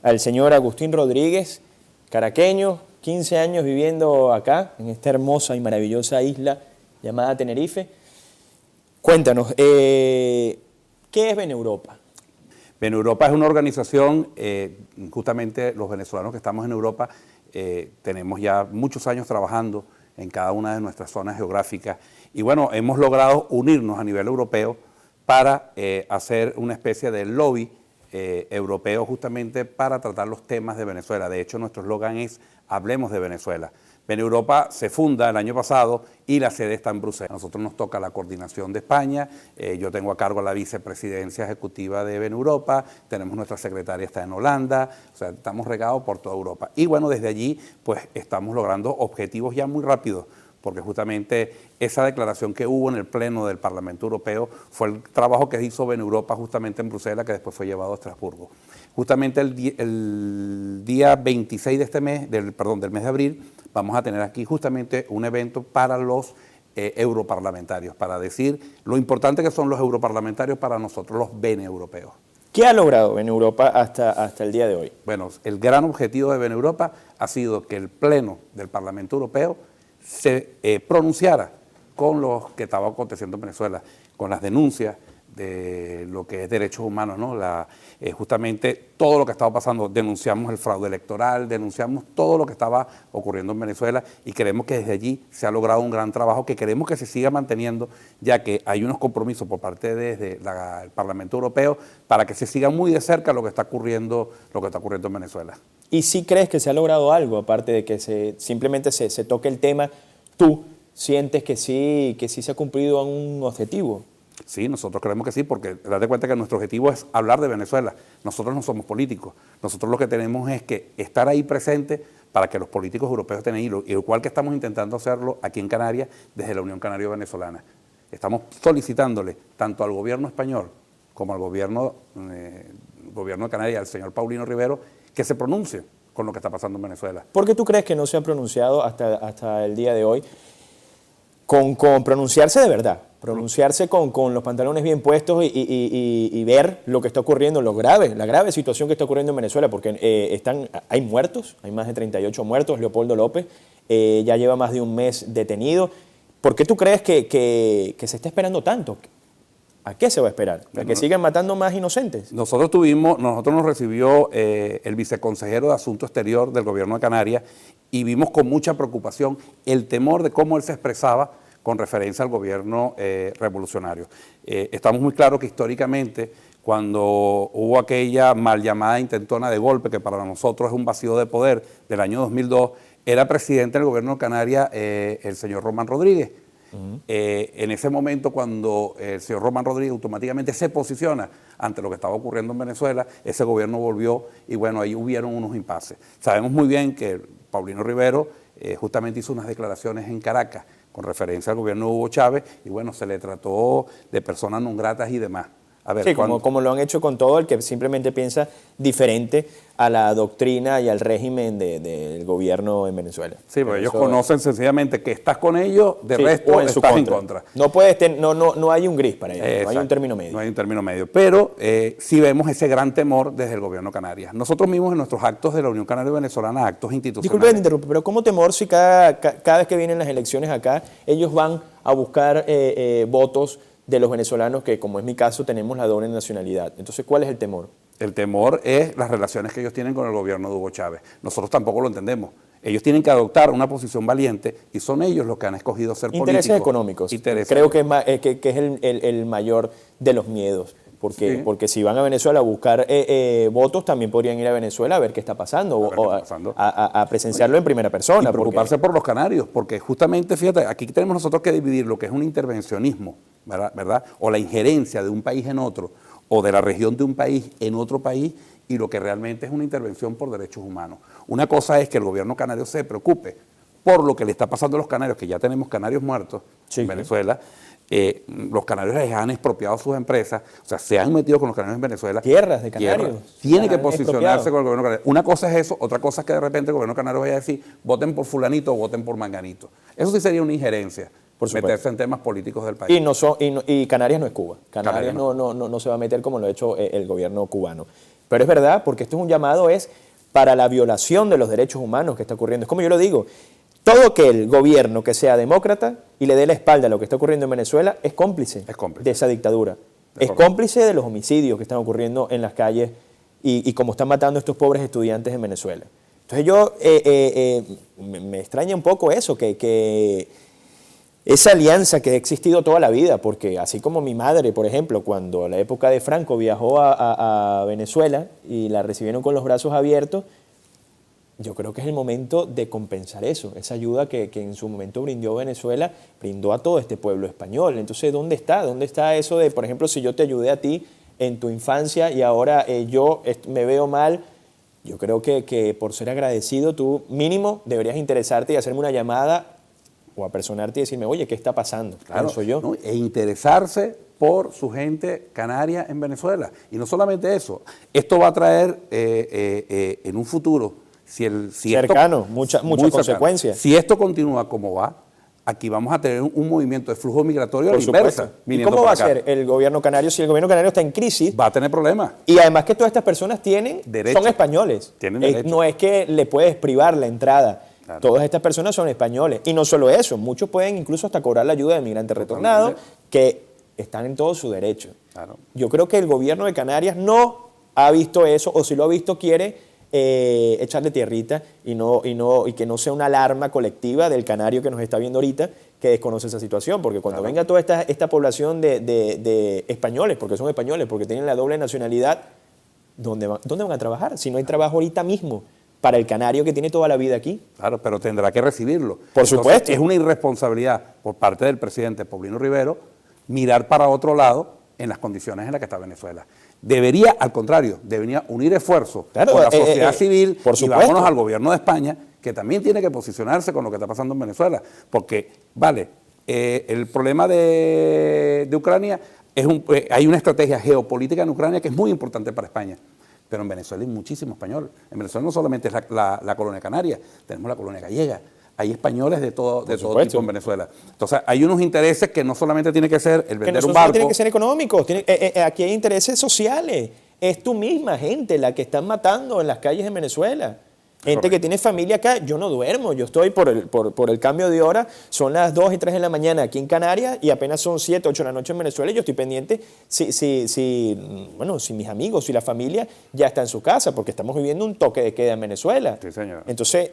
al señor Agustín Rodríguez, caraqueño, 15 años viviendo acá, en esta hermosa y maravillosa isla llamada Tenerife. Cuéntanos, ¿qué es Beneuropa? Beneuropa es una organización, justamente los venezolanos que estamos en Europa, tenemos ya muchos años trabajando en cada una de nuestras zonas geográficas y bueno, hemos logrado unirnos a nivel europeo para hacer una especie de lobby europeo justamente para tratar los temas de Venezuela. De hecho, nuestro eslogan es Hablemos de Venezuela. Beneuropa se funda el año pasado y la sede está en Bruselas. A nosotros nos toca la coordinación de España, yo tengo a cargo la vicepresidencia ejecutiva de Beneuropa, tenemos nuestra secretaria está en Holanda, o sea, estamos regados por toda Europa. Y bueno, desde allí pues estamos logrando objetivos ya muy rápidos, porque justamente esa declaración que hubo en el Pleno del Parlamento Europeo fue el trabajo que hizo Beneuropa justamente en Bruselas, que después fue llevado a Estrasburgo. Justamente el día 26 de este mes, del mes de abril, vamos a tener aquí justamente un evento para los europarlamentarios, para decir lo importante que son los europarlamentarios para nosotros, los beneuropeos. ¿Qué ha logrado Beneuropa hasta el día de hoy? Bueno, el gran objetivo de Beneuropa ha sido que el Pleno del Parlamento Europeo se pronunciara con lo que estaba aconteciendo en Venezuela, con las denuncias de lo que es derechos humanos, ¿no? Justamente todo lo que estaba pasando, denunciamos el fraude electoral, denunciamos todo lo que estaba ocurriendo en Venezuela y creemos que desde allí se ha logrado un gran trabajo que queremos que se siga manteniendo, ya que hay unos compromisos por parte el Parlamento Europeo para que se siga muy de cerca lo que está ocurriendo en Venezuela. ¿Y si crees que se ha logrado algo, aparte de que simplemente se toque el tema, tú sientes que sí se ha cumplido un objetivo? Sí, nosotros creemos que sí, porque date cuenta que nuestro objetivo es hablar de Venezuela. Nosotros no somos políticos. Nosotros lo que tenemos es que estar ahí presente para que los políticos europeos tengan hilo, igual que estamos intentando hacerlo aquí en Canarias desde la Unión Canario Venezolana. Estamos solicitándole tanto al gobierno español como al gobierno de Canarias, al señor Paulino Rivero, que se pronuncie con lo que está pasando en Venezuela. ¿Por qué tú crees que no se ha pronunciado hasta el día de hoy con pronunciarse de verdad? Pronunciarse con los pantalones bien puestos y ver lo que está ocurriendo, la grave situación que está ocurriendo en Venezuela, porque hay muertos, hay más de 38 muertos, Leopoldo López ya lleva más de un mes detenido. ¿Por qué tú crees que se está esperando tanto? ¿A qué se va a esperar? ¿A que sigan matando más inocentes? Nosotros nos recibió el viceconsejero de Asunto Exterior del Gobierno de Canarias y vimos con mucha preocupación el temor de cómo él se expresaba con referencia al gobierno revolucionario. Estamos muy claros que históricamente, cuando hubo aquella mal llamada intentona de golpe, que para nosotros es un vacío de poder, del año 2002, era presidente del gobierno de Canarias el señor Román Rodríguez. En ese momento, cuando el señor Román Rodríguez automáticamente se posiciona ante lo que estaba ocurriendo en Venezuela, ese gobierno volvió y bueno, ahí hubieron unos impases. Sabemos muy bien que Paulino Rivero justamente hizo unas declaraciones en Caracas con referencia al gobierno de Hugo Chávez y bueno, se le trató de personas non gratas y demás. A ver, sí, como lo han hecho con todo el que simplemente piensa diferente a la doctrina y al régimen del gobierno en Venezuela. Sí, porque ellos conocen sencillamente que estás con ellos, de resto estás en contra. No hay un gris para ellos, exacto, no hay un término medio. No hay un término medio, pero sí vemos ese gran temor desde el gobierno de Canarias. Nosotros mismos en nuestros actos de la Unión Canaria Venezolana, actos institucionales... Disculpe, te interrumpo, pero ¿cómo temor si cada vez que vienen las elecciones acá, ellos van a buscar votos de los venezolanos que, como es mi caso, tenemos la doble nacionalidad? Entonces, ¿cuál es el temor? El temor es las relaciones que ellos tienen con el gobierno de Hugo Chávez. Nosotros tampoco lo entendemos. Ellos tienen que adoptar una posición valiente y son ellos los que han escogido ser políticos. Intereses económicos. Creo que es el mayor de los miedos. Porque si van a Venezuela a buscar votos, también podrían ir a Venezuela a ver qué está pasando, a presenciarlo en primera persona. Y preocuparse por los canarios, porque justamente, fíjate, aquí tenemos nosotros que dividir lo que es un intervencionismo, ¿verdad? O la injerencia de un país en otro, o de la región de un país en otro país, y lo que realmente es una intervención por derechos humanos. Una cosa es que el gobierno canario se preocupe por lo que le está pasando a los canarios, que ya tenemos canarios muertos en Venezuela. Los canarios les han expropiado sus empresas, o sea, se han metido con los canarios en Venezuela. Tierras de canarios. Tiene que posicionarse con el gobierno canario. Una cosa es eso, otra cosa es que de repente el gobierno canario vaya a decir, voten por fulanito o voten por manganito. Eso sí sería una injerencia, meterse en temas políticos del país. Y Canarias no es Cuba. Canarias no se va a meter como lo ha hecho el gobierno cubano. Pero es verdad, porque esto es un llamado para la violación de los derechos humanos que está ocurriendo. Es como yo lo digo, todo aquel gobierno que sea demócrata y le dé la espalda a lo que está ocurriendo en Venezuela es cómplice de esa dictadura. Es cómplice de los homicidios que están ocurriendo en las calles y como están matando a estos pobres estudiantes en Venezuela. Entonces me extraña un poco eso, que esa alianza que ha existido toda la vida, porque así como mi madre, por ejemplo, cuando a la época de Franco viajó a Venezuela y la recibieron con los brazos abiertos, yo creo que es el momento de compensar eso, esa ayuda que en su momento brindó Venezuela, brindó a todo este pueblo español. Entonces, ¿dónde está? ¿Dónde está eso de, por ejemplo, si yo te ayudé a ti en tu infancia y ahora yo me veo mal? Yo creo que por ser agradecido tú mínimo deberías interesarte y hacerme una llamada o apersonarte y decirme, oye, ¿qué está pasando? Claro, soy yo. ¿no? E interesarse por su gente canaria en Venezuela. Y no solamente eso, esto va a traer en un futuro, cercano, muchas consecuencias. Si esto continúa como va, aquí vamos a tener un movimiento de flujo migratorio a la inversa. ¿Y cómo va a ser el gobierno canario si el gobierno canario está en crisis? Va a tener problemas. Y además que todas estas personas son españoles. Tienen derecho. No es que le puedes privar la entrada. Claro. Todas estas personas son españoles. Y no solo eso, muchos pueden incluso hasta cobrar la ayuda de migrantes retornados, que están en todo su derecho. Claro. Yo creo que el gobierno de Canarias no ha visto eso, o si lo ha visto quiere echarle tierrita y que no sea una alarma colectiva del canario que nos está viendo ahorita que desconoce esa situación, porque cuando venga toda esta población de españoles, porque son españoles, porque tienen la doble nacionalidad, ¿dónde van a trabajar? Si no hay trabajo ahorita mismo para el canario que tiene toda la vida aquí. Claro, pero tendrá que recibirlo. Por supuesto. Es una irresponsabilidad por parte del presidente Paulino Rivero mirar para otro lado en las condiciones en las que está Venezuela. Debería, al contrario, debería unir esfuerzos con la sociedad civil y vámonos al gobierno de España, que también tiene que posicionarse con lo que está pasando en Venezuela. Porque, el problema de Ucrania, hay una estrategia geopolítica en Ucrania que es muy importante para España. Pero en Venezuela hay muchísimo español. En Venezuela no solamente es la colonia canaria, tenemos la colonia gallega. Hay españoles de todo tipo en Venezuela. Entonces, hay unos intereses que no solamente tiene que ser el vender un barco. Tienen que ser económicos. Aquí hay intereses sociales. Es tu misma gente la que están matando en las calles en Venezuela. Gente que tiene familia acá. Yo no duermo. Yo estoy por el cambio de hora. Son las 2 y 3 de la mañana aquí en Canarias y apenas son 7, 8 de la noche en Venezuela. Y yo estoy pendiente si mis amigos, si la familia ya está en su casa, porque estamos viviendo un toque de queda en Venezuela. Sí, señor. Entonces,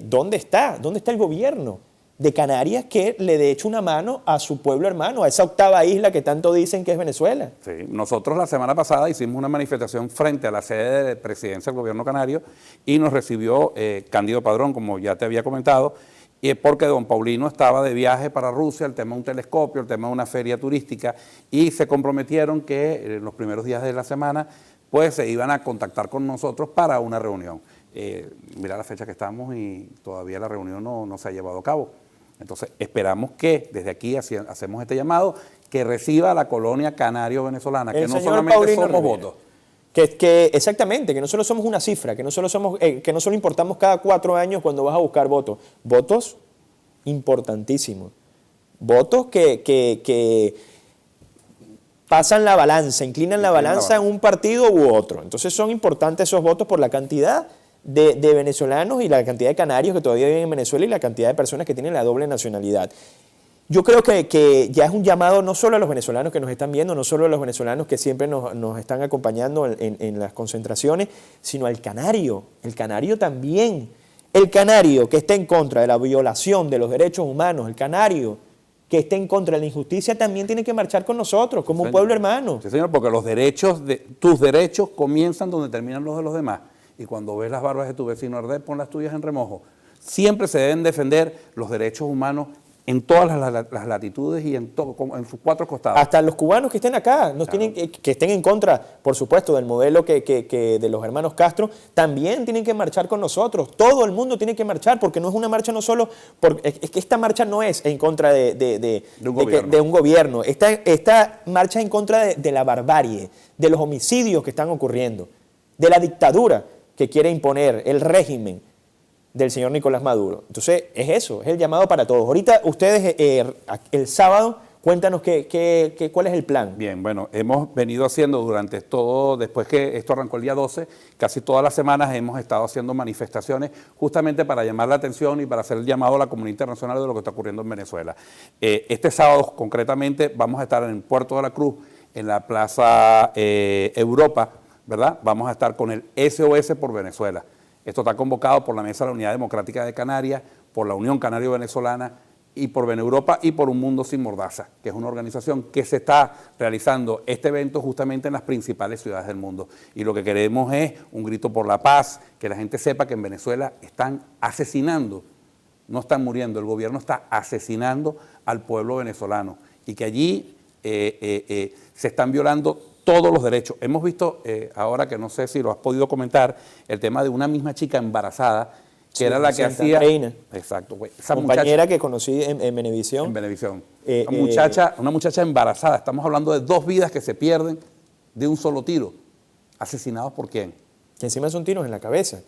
¿dónde está? ¿Dónde está el gobierno de Canarias que le dé hecho una mano a su pueblo hermano, a esa octava isla que tanto dicen que es Venezuela? Sí, nosotros la semana pasada hicimos una manifestación frente a la sede de presidencia del gobierno canario y nos recibió Cándido Padrón, como ya te había comentado, y porque don Paulino estaba de viaje para Rusia, el tema de un telescopio, el tema de una feria turística, y se comprometieron que en los primeros días de la semana pues se iban a contactar con nosotros para una reunión. Mira la fecha que estamos y todavía la reunión no se ha llevado a cabo. Entonces, esperamos que desde aquí hacemos este llamado, que reciba la colonia canario-venezolana, que no solamente somos votos. Exactamente, que no solo somos una cifra, que no solo importamos cada 4 años cuando vas a buscar votos. Votos importantísimos. Votos que pasan la balanza, inclinan la balanza en un partido u otro. Entonces son importantes esos votos por la cantidad de venezolanos y la cantidad de canarios que todavía viven en Venezuela y la cantidad de personas que tienen la doble nacionalidad. Yo creo que ya es un llamado no solo a los venezolanos que nos están viendo, no solo a los venezolanos que siempre nos están acompañando en las concentraciones, sino al canario. El canario también. El canario que está en contra de la violación de los derechos humanos, el canario que esté en contra de la injusticia también tiene que marchar con nosotros, como un pueblo hermano. Sí, señor, porque tus derechos comienzan donde terminan los de los demás. Y cuando ves las barbas de tu vecino arder, pon las tuyas en remojo. Siempre se deben defender los derechos humanos en todas las latitudes y en sus 4 costados. Hasta los cubanos que estén acá, que estén en contra, por supuesto, del modelo que de los hermanos Castro, también tienen que marchar con nosotros. Todo el mundo tiene que marchar, porque no es una marcha no solo... Es que esta marcha no es en contra de un gobierno. Esta marcha es en contra de la barbarie, de los homicidios que están ocurriendo, de la dictadura que quiere imponer el régimen del señor Nicolás Maduro. Entonces, es eso, es el llamado para todos. Ahorita ustedes, el sábado, Cuéntanos cuál es el plan. Bien, bueno, hemos venido haciendo durante todo, después que esto arrancó el día 12, casi todas las semanas hemos estado haciendo manifestaciones justamente para llamar la atención y para hacer el llamado a la comunidad internacional de lo que está ocurriendo en Venezuela. Este sábado, concretamente, vamos a estar en Puerto de la Cruz, en la Plaza Europa, ¿verdad? Vamos a estar con el SOS por Venezuela. Esto está convocado por la Mesa de la Unidad Democrática de Canarias, por la Unión Canario-Venezolana, y por Beneuropa y por Un Mundo Sin Mordaza, que es una organización que se está realizando este evento justamente en las principales ciudades del mundo. Y lo que queremos es un grito por la paz, que la gente sepa que en Venezuela están asesinando, no están muriendo, el gobierno está asesinando al pueblo venezolano y que allí se están violando todos los derechos. Hemos visto, ahora que no sé si lo has podido comentar, el tema de una misma chica embarazada, que era la que hacía... Reina. Exacto, güey. Esa compañera que conocí en Venevisión. En Venevisión. Una muchacha embarazada. Estamos hablando de 2 vidas que se pierden de un solo tiro. ¿Asesinados por quién? Que encima son tiros en la cabeza.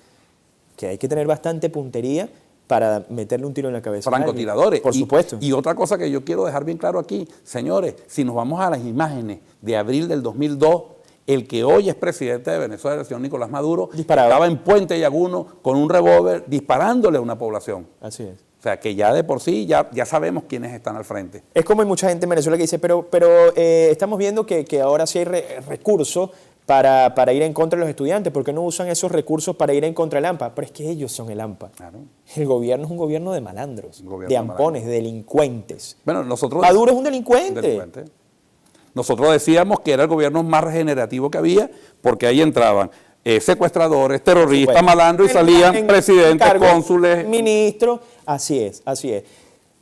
Que hay que tener bastante puntería para meterle un tiro en la cabeza. Francotiradores. Por supuesto. Y otra cosa que yo quiero dejar bien claro aquí, señores, si nos vamos a las imágenes de abril del 2002, el que hoy es presidente de Venezuela, el señor Nicolás Maduro, estaba en Puente Llaguno con un revólver disparándole a una población. Así es. O sea, que ya de por sí ya sabemos quiénes están al frente. Es como hay mucha gente en Venezuela que dice, pero estamos viendo que ahora sí hay recursos para ir en contra de los estudiantes. ¿Por qué no usan esos recursos para ir en contra del AMPA? Pero es que ellos son el AMPA. Claro. El gobierno es un gobierno de malandros, de ampones, de delincuentes. Bueno, Maduro es un delincuente. Nosotros decíamos que era el gobierno más regenerativo que había, porque ahí entraban secuestradores, terroristas, malandros, y salían presidentes, cónsules. Ministros, así es, así es.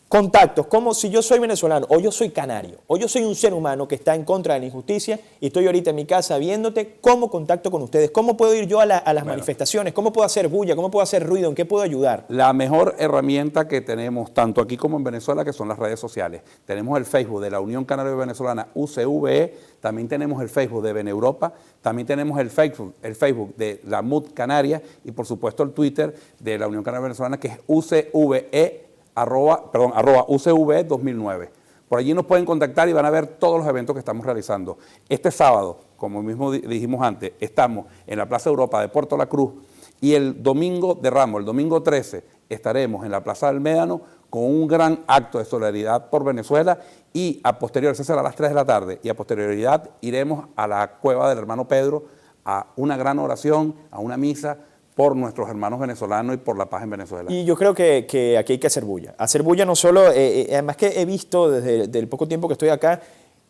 Contactos, como si yo soy venezolano, o yo soy canario, o yo soy un ser humano que está en contra de la injusticia y estoy ahorita en mi casa viéndote, ¿cómo contacto con ustedes? ¿Cómo puedo ir yo a las manifestaciones? ¿Cómo puedo hacer bulla? ¿Cómo puedo hacer ruido? ¿En qué puedo ayudar? La mejor herramienta que tenemos, tanto aquí como en Venezuela, que son las redes sociales. Tenemos el Facebook de la Unión Canario Venezolana, UCVE, también tenemos el Facebook de Beneuropa, también tenemos el Facebook de la MUD Canarias y por supuesto el Twitter de la Unión Canario Venezolana, que es UCVE, arroba UCV 2009. Por allí nos pueden contactar y van a ver todos los eventos que estamos realizando. Este sábado, como mismo dijimos antes, estamos en la Plaza Europa de Puerto La Cruz y el domingo de Ramos, el domingo 13, estaremos en la Plaza del Médano con un gran acto de solidaridad por Venezuela y a posteriori, eso será a las 3 de la tarde, y a posterioridad iremos a la cueva del hermano Pedro a una gran oración, a una misa, por nuestros hermanos venezolanos y por la paz en Venezuela. Y yo creo que aquí hay que hacer bulla. Hacer bulla no solo, además que he visto desde el poco tiempo que estoy acá,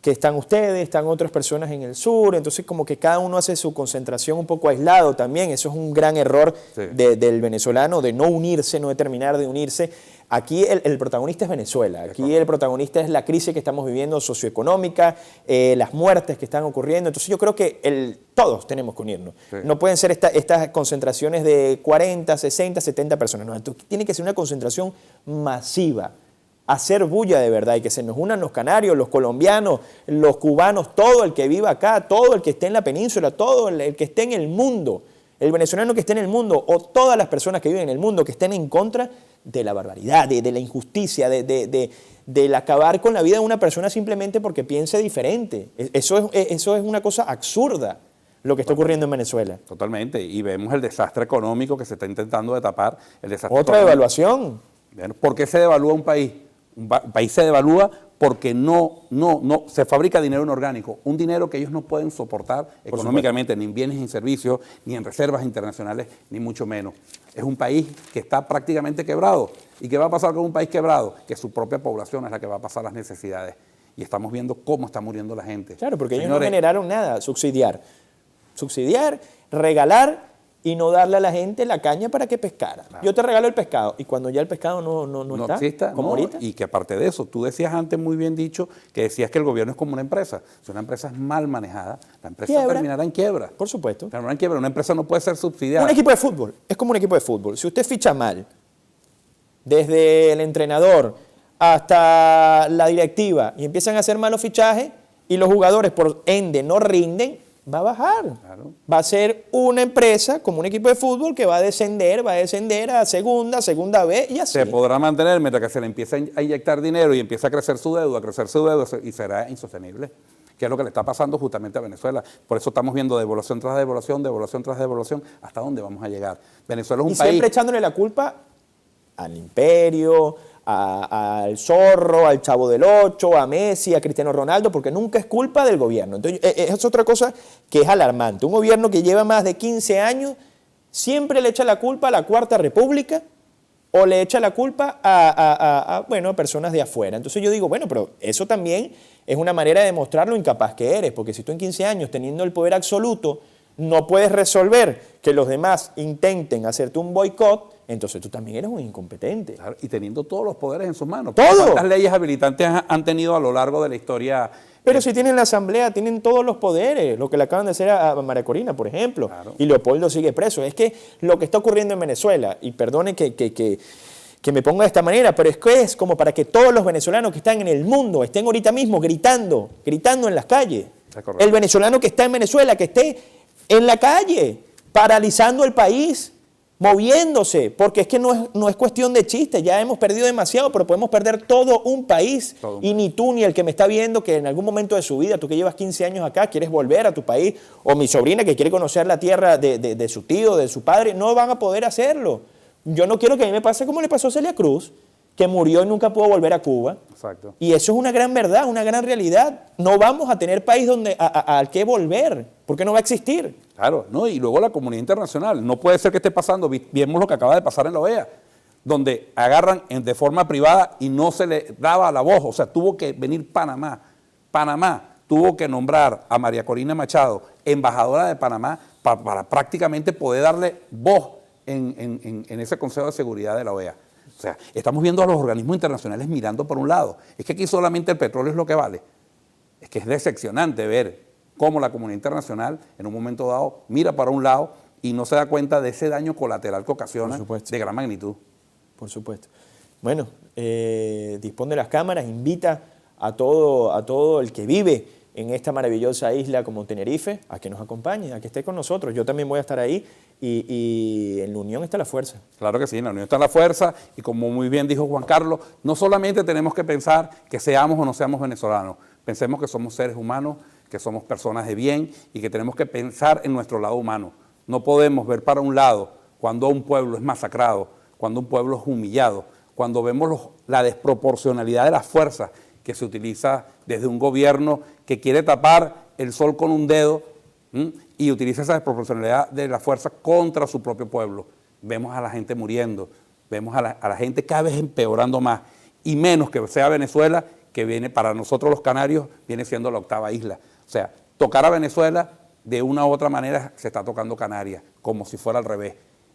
que están ustedes, están otras personas en el sur, entonces como que cada uno hace su concentración un poco aislado también. Eso es un gran error del venezolano, de no unirse, no de terminar de unirse. Aquí el protagonista es Venezuela, aquí el protagonista es la crisis que estamos viviendo socioeconómica, las muertes que están ocurriendo. Entonces yo creo que todos tenemos que unirnos. Sí. No pueden ser estas concentraciones de 40, 60, 70 personas. No, entonces tiene que ser una concentración masiva. Hacer bulla de verdad y que se nos unan los canarios, los colombianos, los cubanos, todo el que viva acá, todo el que esté en la península, todo el que esté en el mundo, el venezolano que esté en el mundo o todas las personas que viven en el mundo que estén en contra de la barbaridad, de la injusticia, del acabar con la vida de una persona simplemente porque piense diferente. Eso es una cosa absurda lo que está ocurriendo en Venezuela. Totalmente, y vemos el desastre económico que se está intentando de tapar. Otra devaluación. ¿Por qué se devalúa un país? Un país se devalúa porque no se fabrica dinero inorgánico, un dinero que ellos no pueden soportar económicamente, ni en bienes ni en servicios, ni en reservas internacionales, ni mucho menos. Es un país que está prácticamente quebrado. ¿Y qué va a pasar con un país quebrado? Que su propia población es la que va a pasar las necesidades. Y estamos viendo cómo está muriendo la gente. Claro, porque ellos no generaron nada. Subsidiar, regalar y no darle a la gente la caña para que pescara. Claro. Yo te regalo el pescado y cuando ya el pescado no está, exista, como ahorita. Y que aparte de eso, tú decías antes muy bien dicho que decías que el gobierno es como una empresa. Si una empresa es mal manejada, la empresa terminará en quiebra. Por supuesto. Terminará en quiebra. Una empresa no puede ser subsidiada. Un equipo de fútbol es como un equipo de fútbol. Si usted ficha mal, desde el entrenador hasta la directiva, y empiezan a hacer malos fichajes y los jugadores por ende no rinden, va a bajar. Claro. Va a ser una empresa como un equipo de fútbol que va a descender a segunda B y así. Se podrá mantener mientras que se le empieza a inyectar dinero y empieza a crecer su deuda y será insostenible, que es lo que le está pasando justamente a Venezuela. Por eso estamos viendo devaluación tras devaluación, devaluación tras devaluación. ¿Hasta dónde vamos a llegar? Venezuela es un y país... siempre echándole la culpa al imperio, al Zorro, al Chavo del Ocho, a Messi, a Cristiano Ronaldo, porque nunca es culpa del gobierno. Entonces, es otra cosa que es alarmante. Un gobierno que lleva más de 15 años siempre le echa la culpa a la Cuarta República o le echa la culpa a personas de afuera. Entonces yo digo, bueno, pero eso también es una manera de demostrar lo incapaz que eres, porque si tú en 15 años, teniendo el poder absoluto, no puedes resolver que los demás intenten hacerte un boicot, entonces tú también eres un incompetente. Claro, y teniendo todos los poderes en sus manos. ¡Todo! ¿Cuántas leyes habilitantes han tenido a lo largo de la historia? Pero si tienen la asamblea, tienen todos los poderes, lo que le acaban de hacer a María Corina, por ejemplo, Claro. y Leopoldo sigue preso. Es que lo que está ocurriendo en Venezuela, y perdone que me ponga de esta manera, pero es que es como para que todos los venezolanos que están en el mundo estén ahorita mismo gritando en las calles. El venezolano que está en Venezuela, que esté en la calle, paralizando el país, moviéndose, porque es que no es cuestión de chiste, ya hemos perdido demasiado, pero podemos perder todo un país. Y ni tú ni el que me está viendo, que en algún momento de su vida, tú que llevas 15 años acá, quieres volver a tu país, o mi sobrina que quiere conocer la tierra de su tío, de su padre, no van a poder hacerlo. Yo no quiero que a mí me pase como le pasó a Celia Cruz, que murió y nunca pudo volver a Cuba. Exacto. Y eso es una gran verdad, una gran realidad. No vamos a tener país al que volver, porque no va a existir. Claro, ¿no? Y luego la comunidad internacional. No puede ser que esté pasando, vimos lo que acaba de pasar en la OEA, donde agarran de forma privada y no se le daba la voz. O sea, tuvo que venir Panamá. Panamá tuvo que nombrar a María Corina Machado, embajadora de Panamá, para prácticamente poder darle voz en ese Consejo de Seguridad de la OEA. O sea, estamos viendo a los organismos internacionales mirando por un lado. Es que aquí solamente el petróleo es lo que vale. Es que es decepcionante ver cómo la comunidad internacional en un momento dado mira para un lado y no se da cuenta de ese daño colateral que ocasiona de gran magnitud. Por supuesto. Bueno, dispone de las cámaras, invita a todo el que vive en esta maravillosa isla como Tenerife a que nos acompañe, a que esté con nosotros. Yo también voy a estar ahí y en la unión está la fuerza. Claro que sí, en la unión está la fuerza y como muy bien dijo Juan Carlos, no solamente tenemos que pensar que seamos o no seamos venezolanos, pensemos que somos seres humanos, que somos personas de bien y que tenemos que pensar en nuestro lado humano. No podemos ver para un lado cuando un pueblo es masacrado, cuando un pueblo es humillado, cuando vemos la desproporcionalidad de las fuerzas que se utiliza desde un gobierno que quiere tapar el sol con un dedo y utiliza esa desproporcionalidad de la fuerza contra su propio pueblo. Vemos a la gente muriendo, vemos a la gente cada vez empeorando más y menos que sea Venezuela, que viene para nosotros los canarios, viene siendo la octava isla. O sea, tocar a Venezuela de una u otra manera se está tocando Canarias, como si fuera al revés.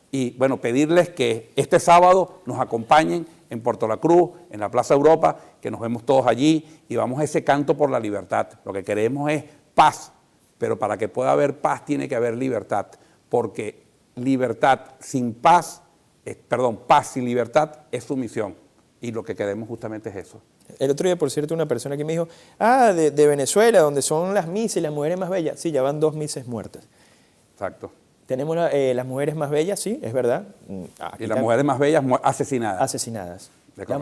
Y bueno, pedirles que este sábado nos acompañen en Puerto La Cruz, en la Plaza Europa, que nos vemos todos allí y vamos a ese canto por la libertad. Lo que queremos es paz, pero para que pueda haber paz tiene que haber libertad, porque libertad sin paz, paz sin libertad es sumisión. Y lo que queremos justamente es eso. El otro día, por cierto, una persona que me dijo, de Venezuela, donde son las misas y las mujeres más bellas. Sí, ya van 2 mises muertas. Exacto. Tenemos las mujeres más bellas, sí, es verdad. Aquí y las mujeres más bellas asesinadas. Asesinadas.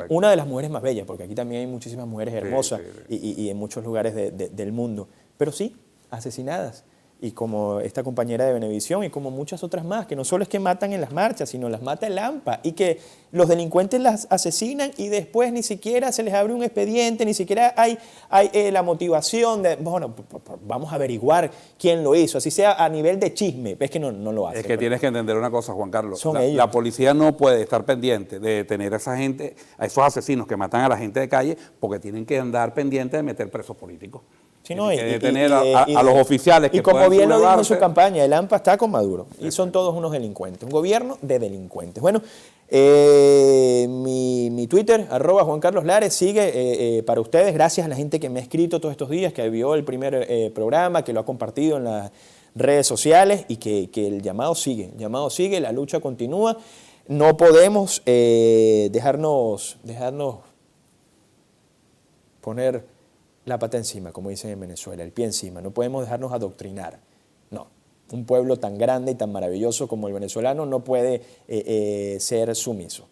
Una de las mujeres más bellas, porque aquí también hay muchísimas mujeres hermosas y en muchos lugares del mundo. Pero sí, asesinadas. Y como esta compañera de Venevisión y como muchas otras más, que no solo es que matan en las marchas, sino las mata el AMPA y que los delincuentes las asesinan y después ni siquiera se les abre un expediente, ni siquiera hay la motivación de, bueno, vamos a averiguar quién lo hizo, así sea a nivel de chisme, es que no lo hacen. Es que tienes que entender una cosa, Juan Carlos, Son la policía no puede estar pendiente de detener a esa gente, a esos asesinos que matan a la gente de calle, porque tienen que andar pendientes de meter presos políticos. Sí, no, que detener a los oficiales que y como bien lo dijo en su campaña, el AMPA está con Maduro y son todos unos delincuentes, un gobierno de delincuentes. Bueno, mi Twitter, @JuanCarlosLares, sigue para ustedes, gracias a la gente que me ha escrito todos estos días, que vio el primer programa, que lo ha compartido en las redes sociales y que el llamado sigue, la lucha continúa. No podemos dejarnos poner la pata encima, como dicen en Venezuela, el pie encima. No podemos dejarnos adoctrinar. Un pueblo tan grande y tan maravilloso como el venezolano no puede ser sumiso.